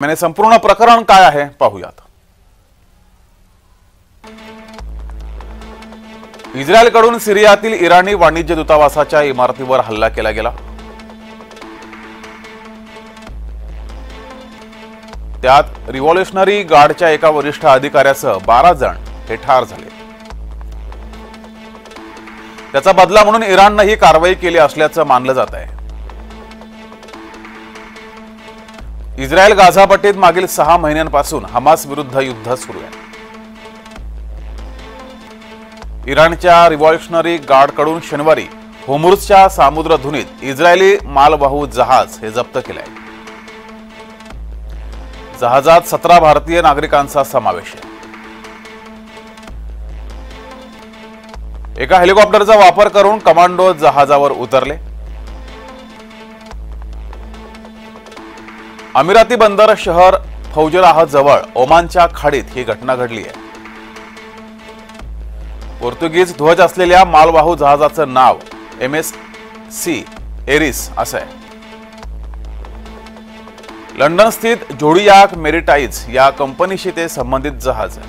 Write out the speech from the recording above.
मैंने संपूर्ण प्रकरण काय आहे पाहूयात। इस्रायलकडून सिरियातील इराणी वाणिज्य दूतावासाच्या इमारतीवर हल्ला केला गेला। त्यात रिव्होल्युशनरी गार्डच्या एका वरिष्ठ अधिकाऱ्यासह 12 जण हे ठार झाले। त्याचा बदला म्हणून इराणने ही कारवाई केली असल्याचं मानलं जात आहे। इस्रायल गाझा पट्टीत मागील 6 महिन्यांपासून हमास विरुद्ध युद्ध सुरू आहे। इराणच्या रिव्होल्युशनरी गार्डकडून शनिवारी होर्मुझच्या सामुद्रधुनीत इस्रायली मालवाहू जहाज हे जप्त केले आहे। जहाजात 17 भारतीय नागरिकांचा समावेश आहे। एका हेलिकॉप्टरचा वापर करून कमांडो जहाजावर उतरले। अमिराती बंदर शहर फौजराह जवळ ओमानच्या खाडीत ही घटना घडली आहे। पोर्तुगीज ध्वज असलेल्या मालवाहू जहाजाचं नाव MSC एरिस असं आहे। लंडन स्थित झोडियाक मेरिटाइज या कंपनीशी ते संबंधित जहाज आहे।